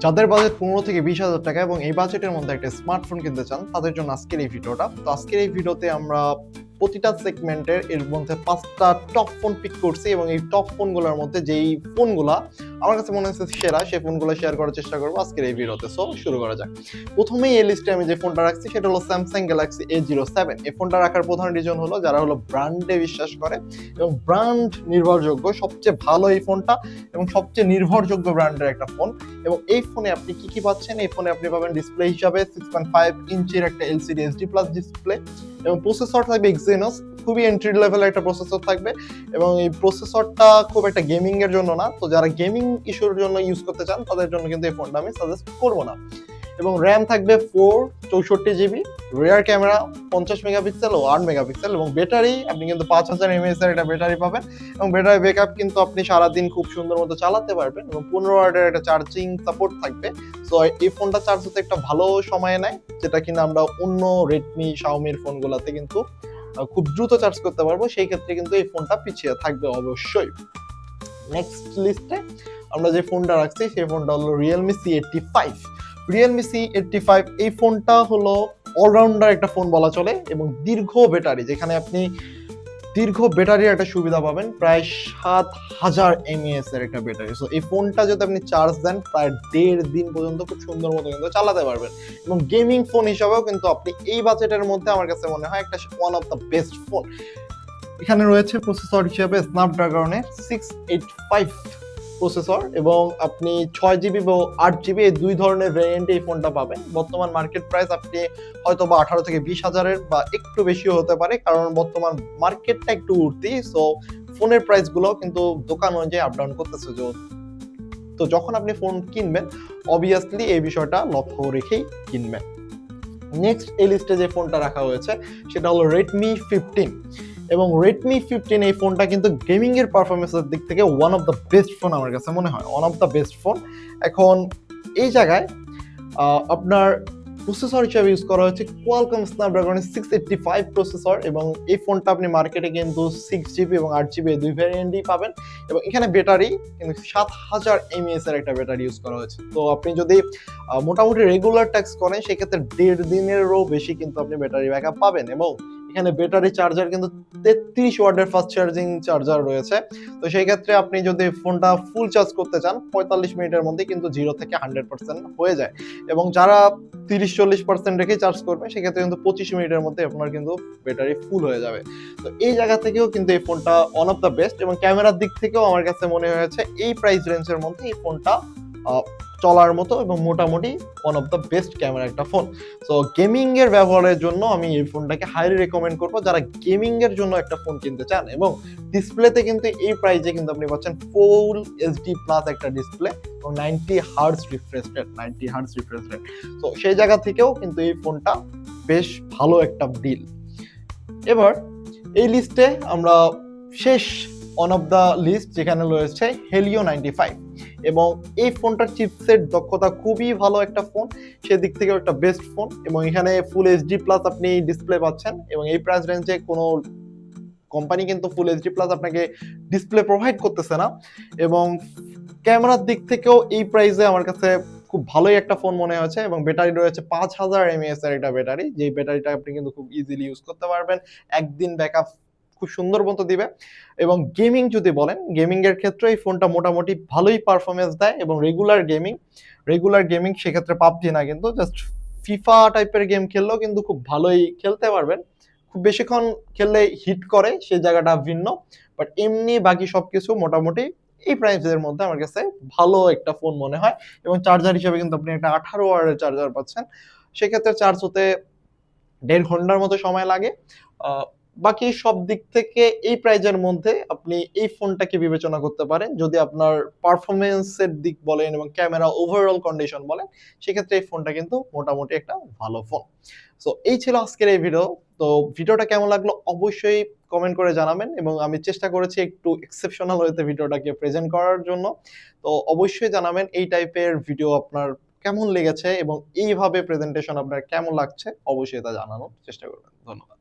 যাদের বাজেট 15 থেকে 20,000 টাকা এবং এই বাজেটের মধ্যে একটা স্মার্টফোন কিনতে চান তাদের জন্য আজকের এই ভিডিওটা। তো আজকের এই ভিডিওতে আমরা প্রতিটা সেগমেন্টের এর মধ্যে 5টা টপ ফোন পিক করছি এবং এই টপ ফোনগুলোর মধ্যে যেই ফোনগুলা আমার কাছে মনে হচ্ছে সেরা সেই ফোনগুলো শেয়ার করার চেষ্টা করবো আজকের এই ভিডিওতে। সো শুরু করা যাক। প্রথমেই এই লিস্টে আমি যে ফোনটা রাখছি সেটা হলো স্যামসাং গ্যালাক্সি A07। এই ফোনটা রাখার প্রধান রিজন হলো যারা হলো ব্র্যান্ডে বিশ্বাস করে এবং ব্র্যান্ড নির্ভরযোগ্য, সবচেয়ে ভালো এই ফোনটা এবং সবচেয়ে নির্ভরযোগ্য ব্র্যান্ডের একটা ফোন। এবং এই ফোনে আপনি কি কি পাচ্ছেন? এই ফোনে আপনি পাবেন ডিসপ্লে হিসাবে 6.5 ইঞ্চির একটা LCD HD+ ডিসপ্লে এবং প্রসেসর থাকবে Exynos, খুবই এন্ট্রি লেভেলের একটা প্রসেসর থাকবে এবং এই প্রসেসরটা খুব একটা গেমিং এর জন্য না, তো যারা গেমিং ইস্যুর জন্য ইউজ করতে চান তাদের জন্য কিন্তু এই ফোনটা আমি সাজেস্ট করব না। এবং র্যাম থাকবে 64GB, রিয়ার ক্যামেরা 50 মেগাপিক্সেল ও 8 মেগাপিক্সেল এবং ব্যাটারি আপনি কিন্তু 5000 mAh এর একটা ব্যাটারি পাবেন এবং ব্যাটারি ব্যাকআপ কিন্তু আপনি সারাদিন খুব সুন্দর মতো চালাতে পারবেন এবং 15 ওয়াটের একটা চার্জিং সাপোর্ট থাকবে। সো এই ফোনটা চার্জ হতে একটা ভালো সময় নেয়, যেটা কিনা আমরা অন্য রেডমি শাওমির ফোনগুলোতে কিন্তু খুব দ্রুত চার্জ করতে পারবো, সেই ক্ষেত্রে কিন্তু এই ফোনটা পিছিয়ে থাকবে অবশ্যই। নেক্সট লিস্টে আমরা যে ফোনটা রাখছি সেই ফোনটা হলো রিয়েলমি C85। রিয়েলমি C85 এই ফোনটা হলো অলরাউন্ডার একটা ফোন বলা চলে এবং দীর্ঘ ব্যাটারি, যেখানে আপনি দীর্ঘ ব্যাটারির একটা সুবিধা পাবেন, প্রায় 7000 mAh এর একটা ব্যাটারি। সো এই ফোনটা যদি আপনি চার্জ দেন প্রায় 1.5 দিন পর্যন্ত খুব সুন্দর মতো কিন্তু চালাতে পারবেন এবং গেমিং ফোন হিসাবেও কিন্তু আপনি এই বাজেটের মধ্যে আমার কাছে মনে হয় একটা one of the best phone. এখানে রয়েছে প্রসেসর হিসেবে স্ন্যাপড্রাগনের 685 প্রসেসর এবং আপনি 6GB বা 8GB এই দুই ধরনের ভ্যারিয়েন্টে এই ফোনটা পাবেন। বর্তমান মার্কেট প্রাইস আপনি হয়তো বা 18 থেকে 20 হাজারের বা একটু বেশিও হতে পারে, কারণ বর্তমান মার্কেটটা একটু উঠতি। সো ফোনের প্রাইসগুলো কিন্তু দোকান অনুযায়ী আপ ডাউন করতেছে। তো যখন আপনি ফোন কিনবেন অবভিয়াসলি এই বিষয়টা লক্ষ্য রেখেই কিনবেন। নেক্সট এই লিস্টে যে ফোনটা রাখা হয়েছে সেটা হলো Redmi 15 এবং Redmi 15 এই ফোনটা কিন্তু গেমিং এর পারফরমেন্সের দিক থেকে one of the best phone আমার কাছে মনে হয়, one of the best phone. এখন এই জায়গায় আপনার প্রসেসর হিসেবে ইউজ করা হচ্ছে কোয়ালকম স্ন্যাপড্রাগনের 685 প্রসেসর এবং এই ফোনটা আপনি মার্কেটে কিন্তু 6GB এবং 8GB দুই ভ্যারিয়েন্টই পাবেন এবং এখানে ব্যাটারি কিন্তু 7000 mAh এর একটা ব্যাটারি ইউজ করা হয়েছে। তো আপনি যদি মোটামুটি রেগুলার ট্যাক্স করেন সেক্ষেত্রে 1.5 দিনেরও বেশি কিন্তু আপনি ব্যাটারি ব্যাকআপ পাবেন এবং এখানে ব্যাটারি চার্জার কিন্তু 33 ওয়াটের ফাস্ট চার্জিং চার্জার রয়েছে। তো সেই ক্ষেত্রে আপনি যদি ফোনটা ফুল চার্জ করতে চান 45 মিনিটের মধ্যে কিন্তু 0 থেকে 100% হয়ে যায় এবং যারা 30-40% রেখে চার্জ করবে সেক্ষেত্রে কিন্তু 25 মিনিটের মধ্যে আপনার কিন্তু ব্যাটারি ফুল হয়ে যাবে। তো এই জায়গা থেকেও কিন্তু এই ফোনটা ওয়ান অফ দ্য বেস্ট এবং ক্যামেরার দিক থেকেও আমার কাছে মনে হয়েছে এই প্রাইস রেঞ্জের মধ্যে এই ফোনটা চলার মতো এবং মোটামুটি one of the best camera একটা ফোন। সো গেমিং এর ব্যবহারের জন্য আমি এই ফোনটাকে হাইলি রেকমেন্ড করবো যারা গেমিং এর জন্য একটা ফোন কিনতে চান এবং ডিসপ্লেতে কিন্তু এই প্রাইসে কিন্তু আপনি পাচ্ছেন ফুল HD+ একটা ডিসপ্লে এবং 90 হার্টজ রিফ্রেশ রেট। তো সেই জায়গা থেকেও কিন্তু এই ফোনটা বেশ ভালো একটা ডিল। এবার এই লিস্টে আমরা শেষ ওয়ান অফ দ্য লিস্ট যেখানে রয়েছে Helio 95 এবং এই ফোনটার চিপসেট দক্ষতা খুবই ভালো একটা ফোন, সেদিক থেকেও একটা বেস্ট ফোন এবং এখানে ফুল HD+ আপনি ডিসপ্লে পাচ্ছেন এবং এই প্রাইস রেঞ্জে কোনো কোম্পানি কিন্তু ফুল HD+ আপনাকে ডিসপ্লে প্রোভাইড করতেছে না এবং ক্যামেরার দিক থেকেও এই প্রাইসে আমার কাছে খুব ভালোই একটা ফোন মনে হয়েছে এবং ব্যাটারি রয়েছে 5000 mAh এর একটা ব্যাটারি, যেই ব্যাটারিটা আপনি কিন্তু খুব ইজিলি ইউজ করতে পারবেন, একদিন ব্যাকআপ খুব সুন্দর মতো দিবে। এবং গেমিং যদি বলেন, গেমিং এর ক্ষেত্রে এই ফোনটা মোটামুটি ভালোই পারফরমেন্স দেয় এবং রেগুলার গেমিং সেক্ষেত্রে পাবজি না, কিন্তু জাস্ট ফিফা টাইপের গেম খেললেও কিন্তু খুব ভালোই খেলতে পারবেন। খুব বেশিক্ষণ খেললে হিট করে সেই জায়গাটা ভিন্ন, বাট এমনি বাকি সবকিছু মোটামুটি এই প্রাইসের মধ্যে আমার কাছে ভালো একটা ফোন মনে হয় এবং চার্জার হিসেবে কিন্তু আপনি একটা 18 ওয়াটের চার্জার পাচ্ছেন, সেক্ষেত্রে চার্জ হতে 1.5 ঘন্টার মতো সময় লাগে। বাকি সব দিক থেকে এই প্রাইজের মধ্যে আপনি এই ফোনটাকে বিবেচনা করতে পারেন যদি আপনার পারফরমেন্সের দিক বলেন এবং ক্যামেরা ওভারঅল কন্ডিশন বলেন, সেক্ষেত্রে এই ফোনটা কিন্তু মোটামুটি একটা ভালো ফোন। সো এই ছিল আজকের এই ভিডিও। তো ভিডিওটা কেমন লাগলো অবশ্যই কমেন্ট করে জানাবেন এবং আমি চেষ্টা করেছি একটু এক্সেপশনাল ওয়েতে ভিডিওটাকে প্রেজেন্ট করার জন্য। তো অবশ্যই জানাবেন এই টাইপের ভিডিও আপনার কেমন লেগেছে এবং এইভাবে প্রেজেন্টেশন আপনার কেমন লাগছে, অবশ্যই তা জানানোর চেষ্টা করবেন। ধন্যবাদ।